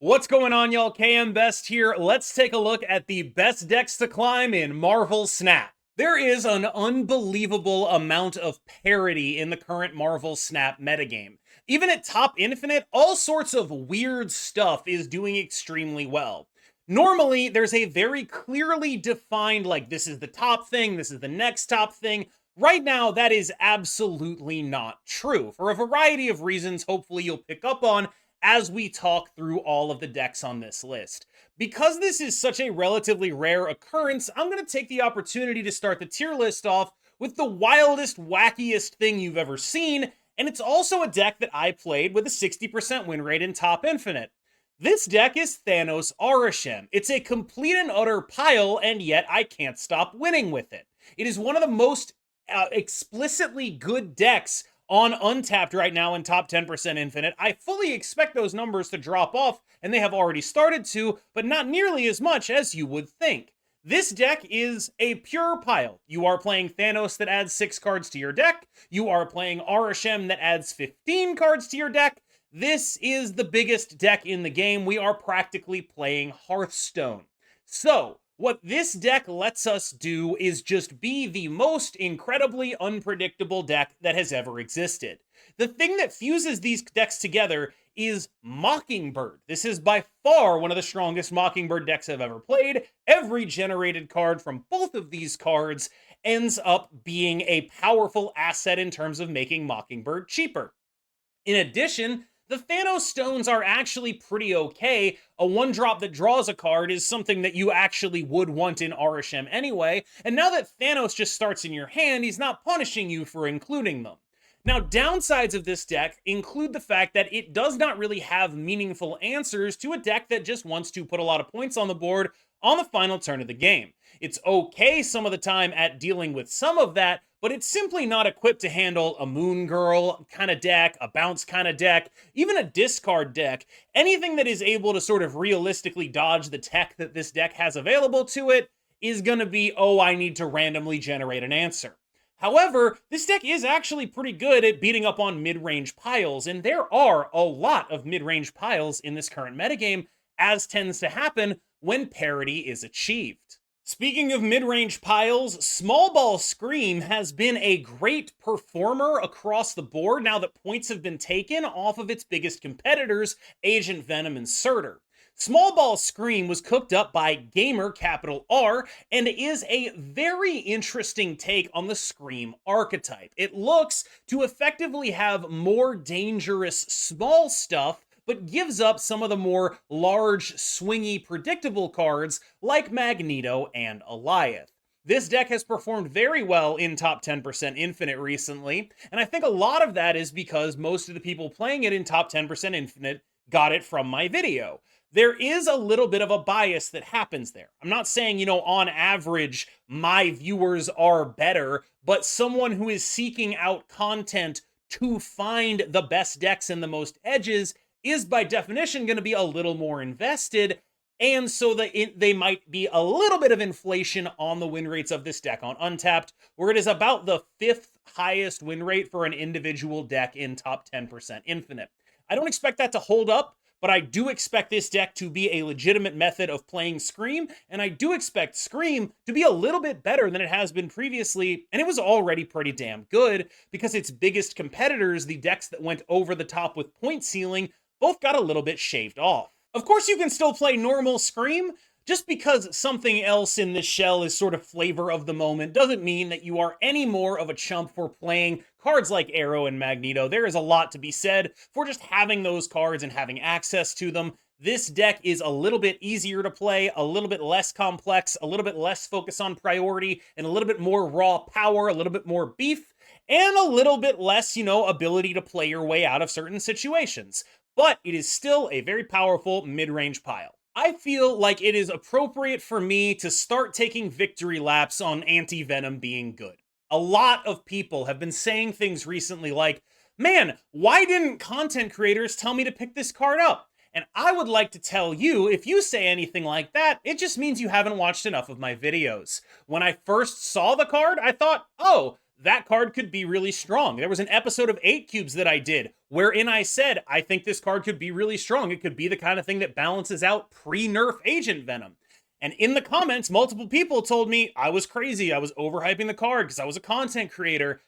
What's going on, y'all? KM Best here. Let's take a look at the best decks to climb in Marvel Snap. There is an unbelievable amount of parity in the current Marvel Snap metagame. Even at top infinite, all sorts of weird stuff is doing extremely well. Normally, there's a very clearly defined, like, this is the top thing, this is the next top thing. Right now, that is absolutely not true. For a variety of reasons, hopefully you'll pick up on as we talk through all of the decks on this list. Because this is such a relatively rare occurrence, I'm going to take the opportunity to start the tier list off with the wildest, wackiest thing you've ever seen, and it's also a deck that I played with a 60% win rate in Top Infinite. This deck is Thanos Arishem. It's a complete and utter pile, and yet I can't stop winning with it. It is one of the most explicitly good decks on Untapped right now in top 10% infinite. I fully expect those numbers to drop off, and they have already started to, but not nearly as much as you would think. This deck is a pure pile. You are playing Thanos that adds 6 cards to your deck. You are playing Arishem that adds 15 cards to your deck. This is the biggest deck in the game. We are practically playing Hearthstone. So, what this deck lets us do is just be the most incredibly unpredictable deck that has ever existed. The thing that fuses these decks together is Mockingbird. This is by far one of the strongest Mockingbird decks I've ever played. Every generated card from both of these cards ends up being a powerful asset in terms of making Mockingbird cheaper. In addition, the Thanos stones are actually pretty okay. A 1-drop that draws a card is something that you actually would want in Arishem anyway, and now that Thanos just starts in your hand, he's not punishing you for including them. Now, downsides of this deck include the fact that it does not really have meaningful answers to a deck that just wants to put a lot of points on the board on the final turn of the game. It's okay some of the time at dealing with some of that, but it's simply not equipped to handle a Moon Girl kind of deck, a bounce kind of deck, even a discard deck. Anything that is able to sort of realistically dodge the tech that this deck has available to it is going to be, oh, I need to randomly generate an answer. However, this deck is actually pretty good at beating up on mid-range piles, and there are a lot of mid-range piles in this current metagame, as tends to happen when parity is achieved. Speaking of mid-range piles, Small Ball Scream has been a great performer across the board now that points have been taken off of its biggest competitors, Agent Venom and Surtur. Small Ball Scream was cooked up by Gamer capital R and is a very interesting take on the Scream archetype. It looks to effectively have more dangerous small stuff, but gives up some of the more large, swingy, predictable cards like Magneto and Alioth. This deck has performed very well in top 10% Infinite recently, and I think a lot of that is because most of the people playing it in top 10% Infinite got it from my video. There is a little bit of a bias that happens there. I'm not saying, on average, my viewers are better, but someone who is seeking out content to find the best decks and the most edges is by definition going to be a little more invested, and so that they might be a little bit of inflation on the win rates of this deck on Untapped, where it is about the 5th highest win rate for an individual deck in top 10% Infinite. I don't expect that to hold up, but I do expect this deck to be a legitimate method of playing Scream, and I do expect Scream to be a little bit better than it has been previously, and it was already pretty damn good, because its biggest competitors, the decks that went over the top with point ceiling, both got a little bit shaved off. Of course, you can still play normal Scream. Just because something else in this shell is sort of flavor of the moment doesn't mean that you are any more of a chump for playing cards like Arrow and Magneto. There is a lot to be said for just having those cards and having access to them. This deck is a little bit easier to play, a little bit less complex, a little bit less focus on priority, and a little bit more raw power, a little bit more beef, and a little bit less, ability to play your way out of certain situations. But it is still a very powerful mid-range pile. I feel like it is appropriate for me to start taking victory laps on Anti-Venom being good. A lot of people have been saying things recently like, man, why didn't content creators tell me to pick this card up? And I would like to tell you, if you say anything like that, it just means you haven't watched enough of my videos. When I first saw the card, I thought, oh, that card could be really strong. There was an episode of 8 Cubes that I did wherein I said, I think this card could be really strong. It could be the kind of thing that balances out pre-nerf Agent Venom. And in the comments, multiple people told me I was crazy. I was overhyping the card because I was a content creator.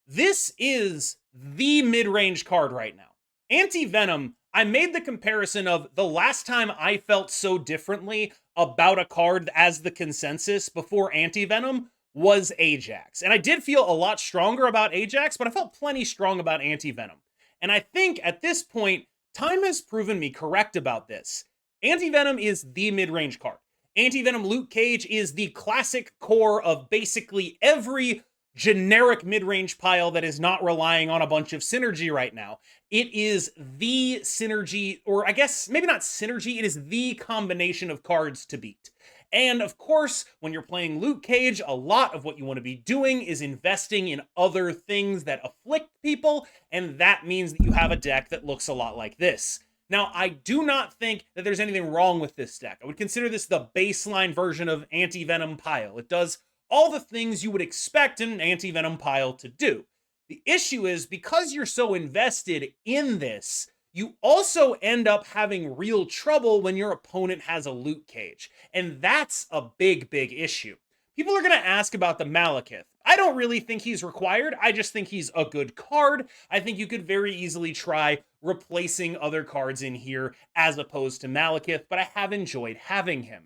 This is the mid-range card right now. Anti-Venom, I made the comparison of the last time I felt so differently about a card as the consensus before Anti-Venom was Ajax. And I did feel a lot stronger about Ajax, but I felt plenty strong about Anti-Venom. And I think at this point, time has proven me correct about this. Anti-Venom is the mid-range card. Anti-Venom Luke Cage is the classic core of basically every generic mid-range pile that is not relying on a bunch of synergy right now. It is the synergy, or I guess maybe not synergy, it is the combination of cards to beat. And of course, when you're playing Luke Cage, a lot of what you want to be doing is investing in other things that afflict people, and that means that you have a deck that looks a lot like this. Now, I do not think that there's anything wrong with this deck. I would consider this the baseline version of Anti-Venom Pile. It does all the things you would expect an Anti-Venom Pile to do. The issue is, because you're so invested in this, you also end up having real trouble when your opponent has a Luke Cage. And that's a big, big issue. People are going to ask about the Malekith. I don't really think he's required. I just think he's a good card. I think you could very easily try replacing other cards in here as opposed to Malekith, but I have enjoyed having him.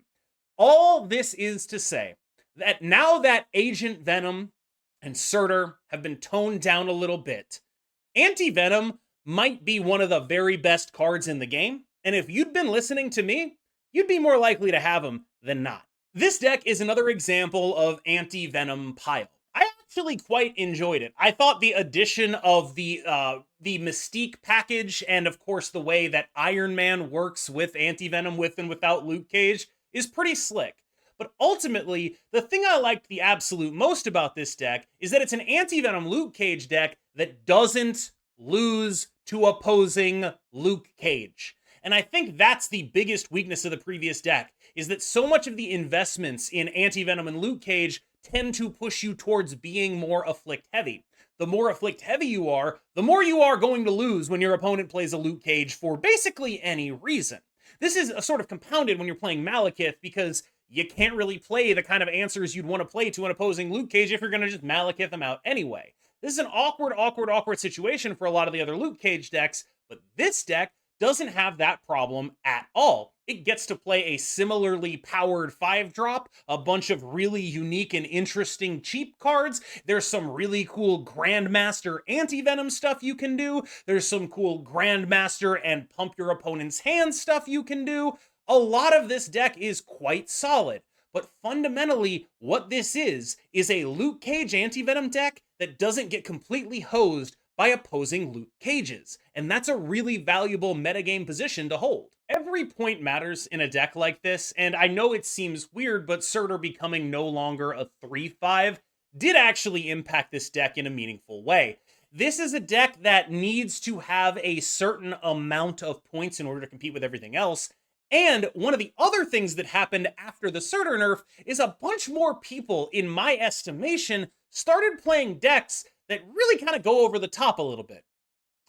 All this is to say that now that Agent Venom and Surtur have been toned down a little bit, Anti-Venom might be one of the very best cards in the game, and if you'd been listening to me, you'd be more likely to have him than not. This deck is another example of Anti-Venom Pile. I actually quite enjoyed it. I thought the addition of the Mystique package, and of course the way that Iron Man works with Anti-Venom with and without Luke Cage, is pretty slick. But ultimately, the thing I liked the absolute most about this deck is that it's an Anti-Venom Luke Cage deck that doesn't lose to opposing Luke Cage. And I think that's the biggest weakness of the previous deck, is that so much of the investments in Anti-Venom and Luke Cage tend to push you towards being more afflict heavy. The more afflict heavy you are, the more you are going to lose when your opponent plays a Luke Cage for basically any reason. This is a sort of compounded when you're playing Malekith, because you can't really play the kind of answers you'd want to play to an opposing Luke Cage if you're going to just Malekith them out anyway. This is an awkward situation for a lot of the other Luke Cage decks, but this deck doesn't have that problem at all. It gets to play a similarly powered 5-drop, a bunch of really unique and interesting cheap cards. There's some really cool Grandmaster Anti-Venom stuff you can do. There's some cool Grandmaster and pump your opponent's hand stuff you can do. A lot of this deck is quite solid, but fundamentally what this is a Luke Cage Anti-Venom deck that doesn't get completely hosed by opposing Luke Cages, and that's a really valuable metagame position to hold. Every point matters in a deck like this, and I know it seems weird, but Surtur becoming no longer a 3/5 did actually impact this deck in a meaningful way. This is a deck that needs to have a certain amount of points in order to compete with everything else. And one of the other things that happened after the Surtur nerf is a bunch more people, in my estimation, started playing decks that really kind of go over the top a little bit.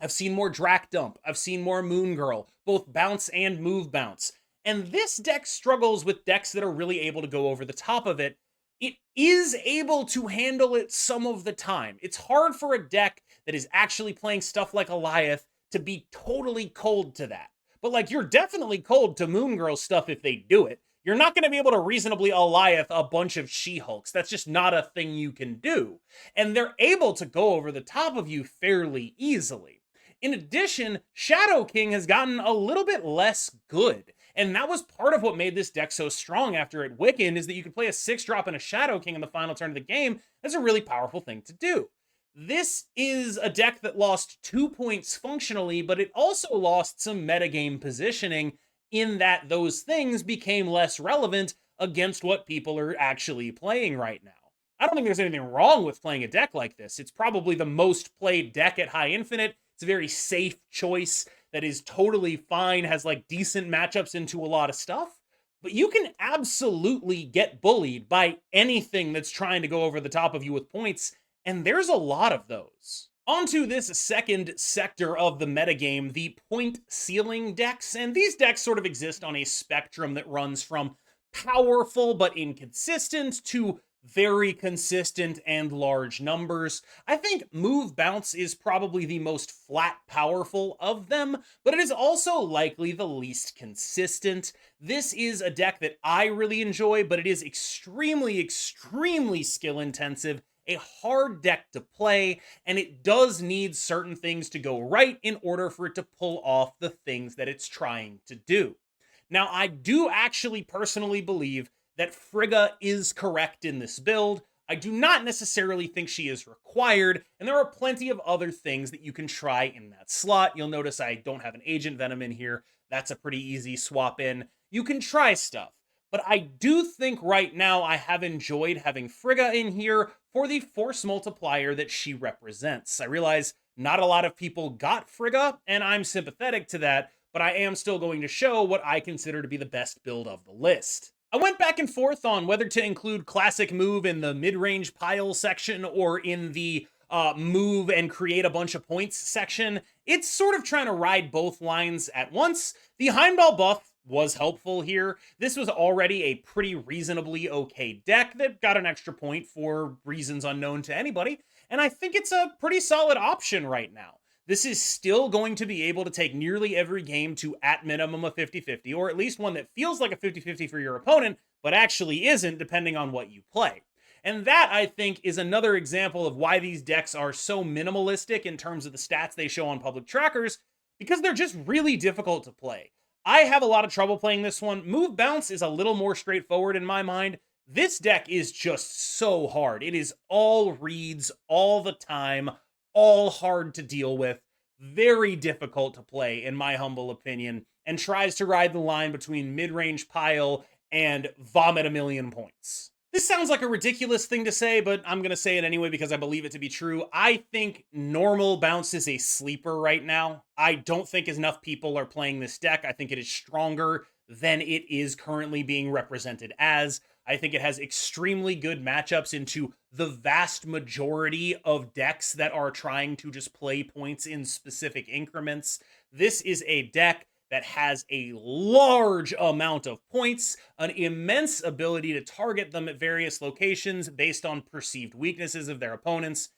I've seen more Drac Dump. I've seen more Moon Girl, both bounce and move bounce. And this deck struggles with decks that are really able to go over the top of it. It is able to handle it some of the time. It's hard for a deck that is actually playing stuff like Goliath to be totally cold to that. But like, you're definitely cold to Moon Girl stuff if they do it. You're not going to be able to reasonably Goliath a bunch of She-Hulks. That's just not a thing you can do. And they're able to go over the top of you fairly easily. In addition, Shadow King has gotten a little bit less good. And that was part of what made this deck so strong after it Wiccan, is that you could play a 6-drop and a Shadow King in the final turn of the game. That's a really powerful thing to do. This is a deck that lost 2 points functionally, but it also lost some metagame positioning in that those things became less relevant against what people are actually playing right now. I don't think there's anything wrong with playing a deck like this. It's probably the most played deck at High Infinite. It's a very safe choice that is totally fine, has like decent matchups into a lot of stuff. But you can absolutely get bullied by anything that's trying to go over the top of you with points And there's a lot of those. Onto this second sector of the metagame, the point ceiling decks. And these decks sort of exist on a spectrum that runs from powerful but inconsistent to very consistent and large numbers. I think Move Bounce is probably the most flat powerful of them, but it is also likely the least consistent. This is a deck that I really enjoy, but it is extremely skill intensive, a hard deck to play, and it does need certain things to go right in order for it to pull off the things that it's trying to do. Now, I do actually personally believe that Frigga is correct in this build. I do not necessarily think she is required, and there are plenty of other things that you can try in that slot. You'll notice I don't have an Agent Venom in here. That's a pretty easy swap in. You can try stuff, but I do think right now I have enjoyed having Frigga in here for the force multiplier that she represents. I realize not a lot of people got Frigga, and I'm sympathetic to that, but I am still going to show what I consider to be the best build of the list. I went back and forth on whether to include classic move in the mid-range pile section or in the move and create a bunch of points section. It's sort of trying to ride both lines at once. The Heimdall buff was helpful here. This was already a pretty reasonably okay deck that got an extra point for reasons unknown to anybody, and I think it's a pretty solid option right now. This is still going to be able to take nearly every game to at minimum a 50-50, or at least one that feels like a 50-50 for your opponent, but actually isn't, depending on what you play. And that, I think, is another example of why these decks are so minimalistic in terms of the stats they show on public trackers, because they're just really difficult to play. I have a lot of trouble playing this one. Move Bounce is a little more straightforward in my mind. This deck is just so hard. It is all reads all the time, all hard to deal with, very difficult to play, in my humble opinion, and tries to ride the line between mid-range pile and vomit a million points. This sounds like a ridiculous thing to say, but I'm going to say it anyway because I believe it to be true. I think normal bounce is a sleeper right now. I don't think enough people are playing this deck. I think it is stronger than it is currently being represented as. I think it has extremely good matchups into the vast majority of decks that are trying to just play points in specific increments. This is a deck that has a large amount of points, an immense ability to target them at various locations based on perceived weaknesses of their opponents,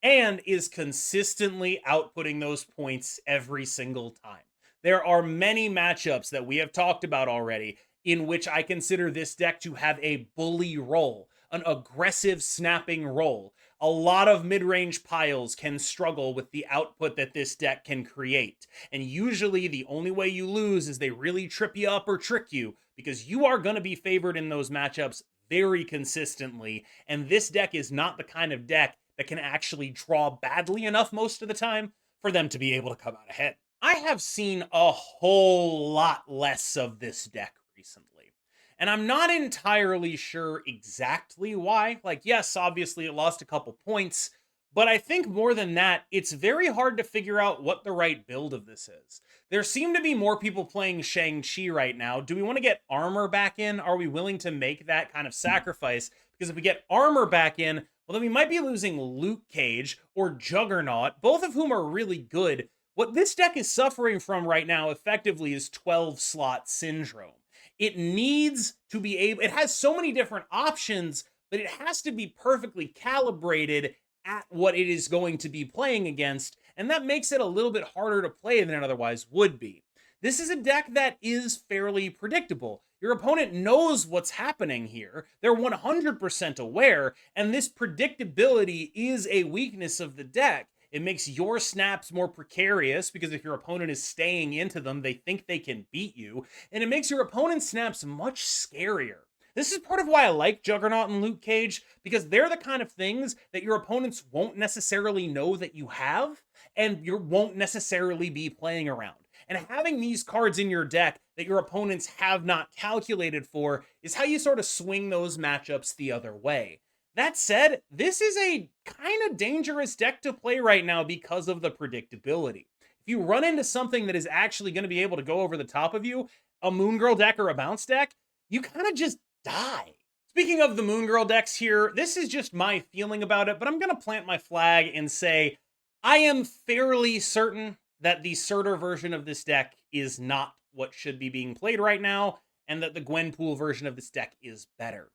and is consistently outputting those points every single time. There are many matchups that we have talked about already in which I consider this deck to have a bully role, an aggressive snapping role. A lot of mid-range piles can struggle with the output that this deck can create. And usually the only way you lose is they really trip you up or trick you, because you are going to be favored in those matchups very consistently. And this deck is not the kind of deck that can actually draw badly enough most of the time for them to be able to come out ahead. I have seen a whole lot less of this deck recently, and I'm not entirely sure exactly why. Like, yes, obviously it lost a couple points, but I think more than that, it's very hard to figure out what the right build of this is. There seem to be more people playing Shang-Chi right now. Do we want to get armor back in? Are we willing to make that kind of sacrifice? Because if we get armor back in, well, then we might be losing Luke Cage or Juggernaut, both of whom are really good. What this deck is suffering from right now effectively is 12 slot syndrome. It needs to be able, it has so many different options, but it has to be perfectly calibrated at what it is going to be playing against, and that makes it a little bit harder to play than it otherwise would be. This is a deck that is fairly predictable. Your opponent knows what's happening here. They're 100% aware, and this predictability is a weakness of the deck. It makes your snaps more precarious because if your opponent is staying into them, they think they can beat you. And it makes your opponent's snaps much scarier. This is part of why I like Juggernaut and Luke Cage, because they're the kind of things that your opponents won't necessarily know that you have, and you won't necessarily be playing around. And having these cards in your deck that your opponents have not calculated for is how you sort of swing those matchups the other way. That said, this is a kind of dangerous deck to play right now because of the predictability. If you run into something that is actually going to be able to go over the top of you, a Moon Girl deck or a Bounce deck, you kind of just die. Speaking of the Moon Girl decks here, this is just my feeling about it, but I'm going to plant my flag and say I am fairly certain that the Surtur version of this deck is not what should be being played right now, and that the Gwenpool version of this deck is better.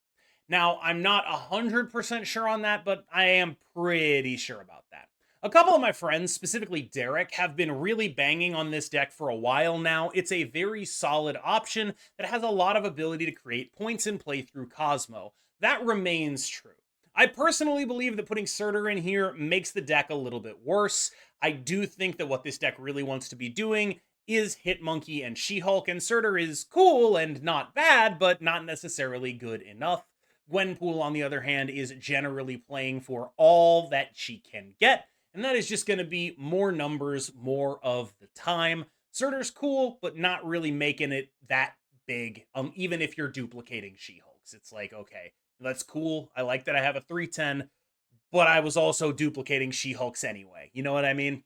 Now, I'm not 100% sure on that, but I am pretty sure about that. A couple of my friends, specifically Derek, have been really banging on this deck for a while now. It's a very solid option that has a lot of ability to create points and play through Cosmo. That remains true. I personally believe that putting Surtur in here makes the deck a little bit worse. I do think that what this deck really wants to be doing is hit Monkey and She-Hulk, and Surtur is cool and not bad, but not necessarily good enough. Gwenpool, on the other hand, is generally playing for all that she can get, and that is just going to be more numbers more of the time. Surtur's cool, but not really making it that big, even if you're duplicating She-Hulks. It's like, okay, that's cool. I like that I have a 310, but I was also duplicating She-Hulks anyway. You know what I mean?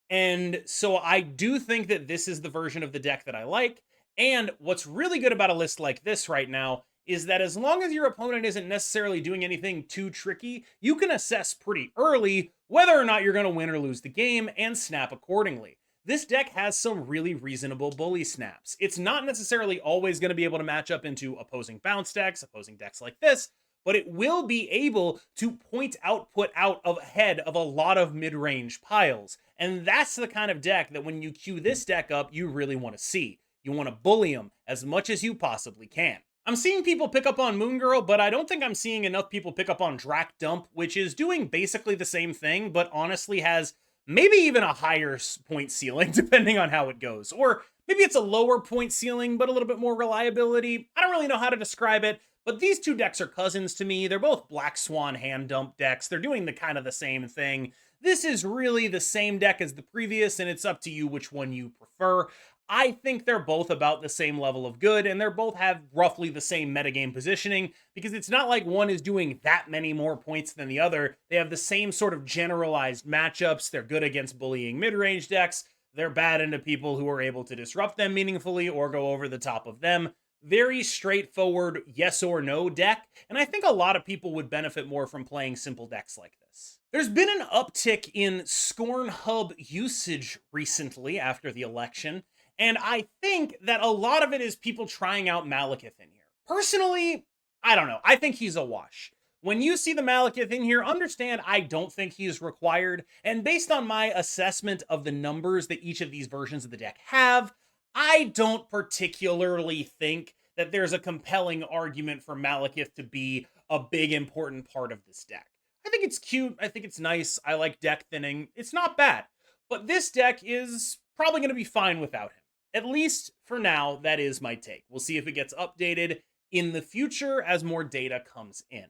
And so I do think that this is the version of the deck that I like. And what's really good about a list like this right now is that as long as your opponent isn't necessarily doing anything too tricky, you can assess pretty early whether or not you're going to win or lose the game and snap accordingly. This deck has some really reasonable bully snaps. It's not necessarily always going to be able to match up into opposing bounce decks, opposing decks like this, but it will be able to point output out of ahead of a lot of mid-range piles. And that's the kind of deck that when you queue this deck up, you really want to see. You want to bully them as much as you possibly can. I'm seeing people pick up on Moon Girl, but I don't think I'm seeing enough people pick up on Drac Dump, which is doing basically the same thing, but honestly has maybe even a higher point ceiling, depending on how it goes. Or maybe it's a lower point ceiling, but a little bit more reliability. I don't really know how to describe it, but these two decks are cousins to me. They're both Black Swan hand dump decks. They're doing the kind of the same thing. This is really the same deck as the previous, and it's up to you which one you prefer. I think they're both about the same level of good, and they're both have roughly the same metagame positioning, because it's not like one is doing that many more points than the other. They have the same sort of generalized matchups. They're good against bullying mid-range decks. They're bad into people who are able to disrupt them meaningfully or go over the top of them. Very straightforward yes or no deck, and I think a lot of people would benefit more from playing simple decks like this. There's been an uptick in Scornhub usage recently after the election, and I think that a lot of it is people trying out Malekith in here. Personally, I don't know. I think he's a wash. When you see the Malekith in here, understand I don't think he's required, and based on my assessment of the numbers that each of these versions of the deck have, I don't particularly think that there's a compelling argument for Malekith to be a big important part of this deck. I think it's cute. I think it's nice. I like deck thinning. It's not bad. But this deck is probably going to be fine without him. At least for now, that is my take. We'll see if it gets updated in the future as more data comes in.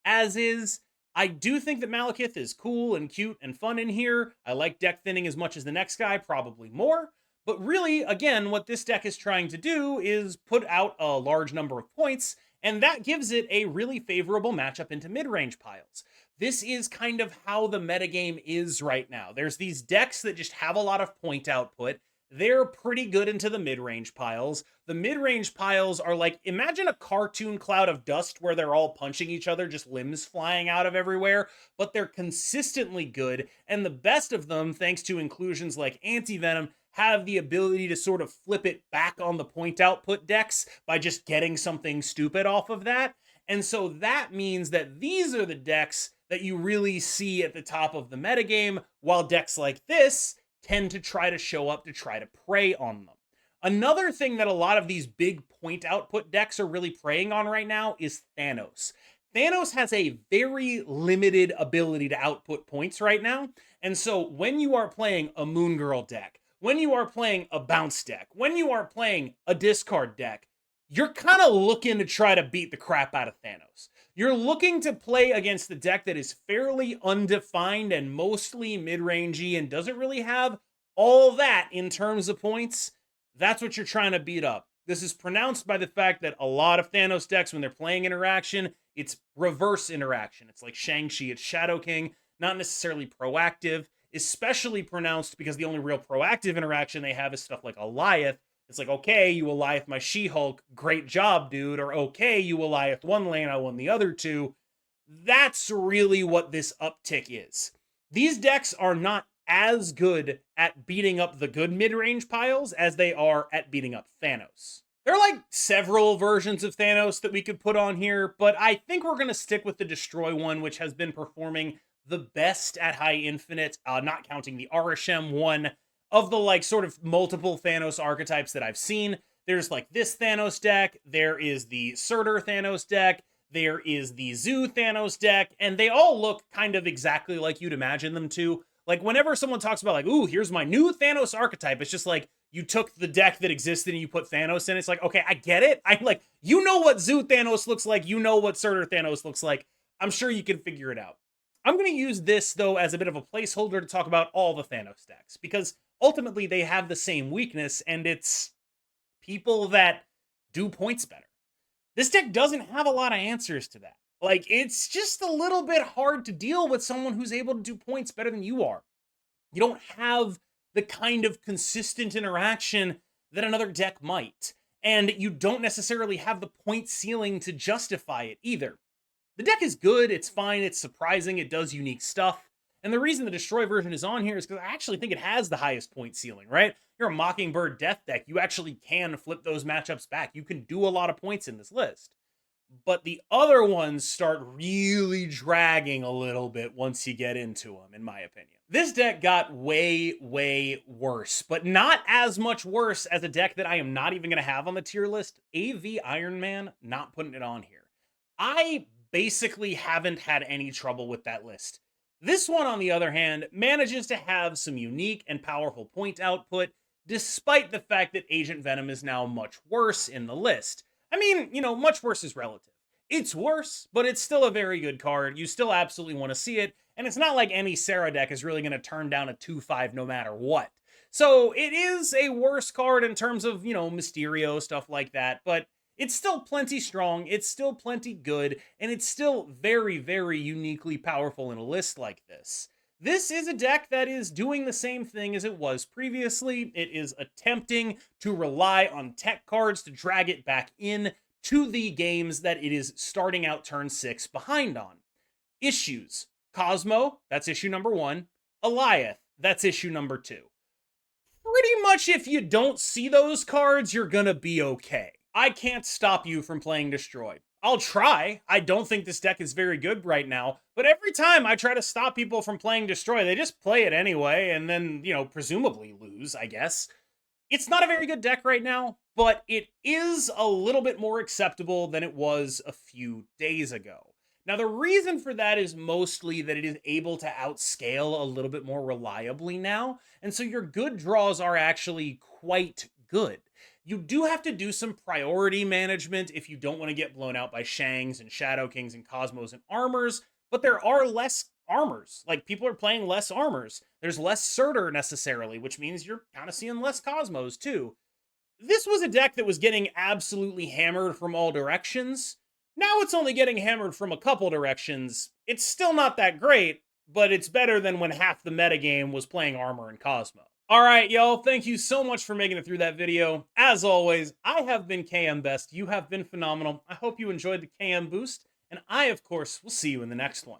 As is, I do think that Malekith is cool and cute and fun in here. I like deck thinning as much as the next guy, probably more. But really, again, what this deck is trying to do is put out a large number of points, and that gives it a really favorable matchup into mid-range piles. This is kind of how the metagame is right now. There's these decks that just have a lot of point output. They're pretty good into the mid-range piles. The mid-range piles are like, imagine a cartoon cloud of dust where they're all punching each other, just limbs flying out of everywhere, but they're consistently good, and the best of them, thanks to inclusions like Anti-Venom, have the ability to sort of flip it back on the point output decks by just getting something stupid off of that. And so that means that these are the decks that you really see at the top of the metagame, while decks like this tend to try to show up to try to prey on them. Another thing that a lot of these big point output decks are really preying on right now is Thanos. Thanos has a very limited ability to output points right now, and so when you are playing a Moon Girl deck, when you are playing a bounce deck, when you are playing a discard deck, you're kind of looking to try to beat the crap out of Thanos. You're looking to play against the deck that is fairly undefined and mostly mid-rangey and doesn't really have all that in terms of points. That's what you're trying to beat up. This is pronounced by the fact that a lot of Thanos decks, when they're playing interaction, it's reverse interaction. It's like Shang-Chi, it's Shadow King, not necessarily proactive. Especially pronounced because the only real proactive interaction they have is stuff like Alioth, It's like, okay, you Alioth my She-Hulk, great job, dude. Or okay, you Alioth one lane, I won the other two. That's really what this uptick is. These decks are not as good at beating up the good mid-range piles as they are at beating up Thanos. There are like several versions of Thanos that we could put on here, but I think we're going to stick with the Destroy one, which has been performing the best at High Infinite, not counting the Arishem one. Of the like sort of multiple Thanos archetypes that I've seen, there's like this Thanos deck, there is the Surtur Thanos deck, there is the Zoo Thanos deck, and they all look kind of exactly like you'd imagine them to. Like, whenever someone talks about, like, ooh, here's my new Thanos archetype, it's just like, you took the deck that existed and you put Thanos in. It's like, okay, I get it. I'm like, you know what Zoo Thanos looks like. You know what Surtur Thanos looks like. I'm sure you can figure it out. I'm going to use this, though, as a bit of a placeholder to talk about all the Thanos decks, because ultimately they have the same weakness, and it's people that do points better. This deck doesn't have a lot of answers to that. Like, it's just a little bit hard to deal with someone who's able to do points better than you are. You don't have the kind of consistent interaction that another deck might. And you don't necessarily have the point ceiling to justify it either. The deck is good, it's fine, it's surprising, it does unique stuff. And the reason the Destroy version is on here is because I actually think it has the highest point ceiling, right? You're a Mockingbird Death deck, you actually can flip those matchups back. You can do a lot of points in this list. But the other ones start really dragging a little bit once you get into them, in my opinion. This deck got way, way worse, but not as much worse as a deck that I am not even going to have on the tier list. AV Iron Man, not putting it on here. I basically haven't had any trouble with that list. This one, on the other hand, manages to have some unique and powerful point output, despite the fact that Agent Venom is now much worse in the list. I mean, you know, much worse is relative. It's worse, but it's still a very good card. You still absolutely want to see it, and it's not like any Sera deck is really going to turn down a 2-5 no matter what. So it is a worse card in terms of, you know, Mysterio, stuff like that, but it's still plenty strong, it's still plenty good, and it's still very, very uniquely powerful in a list like this. This is a deck that is doing the same thing as it was previously. It is attempting to rely on tech cards to drag it back in to the games that it is starting out turn 6 behind on. Issues. Cosmo, that's issue number 1. Alioth, that's issue number 2. Pretty much if you don't see those cards, you're gonna be okay. I can't stop you from playing Destroy. I'll try. I don't think this deck is very good right now, but every time I try to stop people from playing Destroy, they just play it anyway, and then, you know, presumably lose, I guess. It's not a very good deck right now, but it is a little bit more acceptable than it was a few days ago. Now, the reason for that is mostly that it is able to outscale a little bit more reliably now, and so your good draws are actually quite good. You do have to do some priority management if you don't want to get blown out by Shangs and Shadow Kings and Cosmos and Armors, but there are less armors. Like, people are playing less armors. There's less Surtur necessarily, which means you're kind of seeing less Cosmos too. This was a deck that was getting absolutely hammered from all directions. Now it's only getting hammered from a couple directions. It's still not that great, but it's better than when half the metagame was playing Armor and Cosmo. Alright, y'all, thank you so much for making it through that video. As always, I have been KM Best. You have been phenomenal. I hope you enjoyed the KM Boost, and I, of course, will see you in the next one.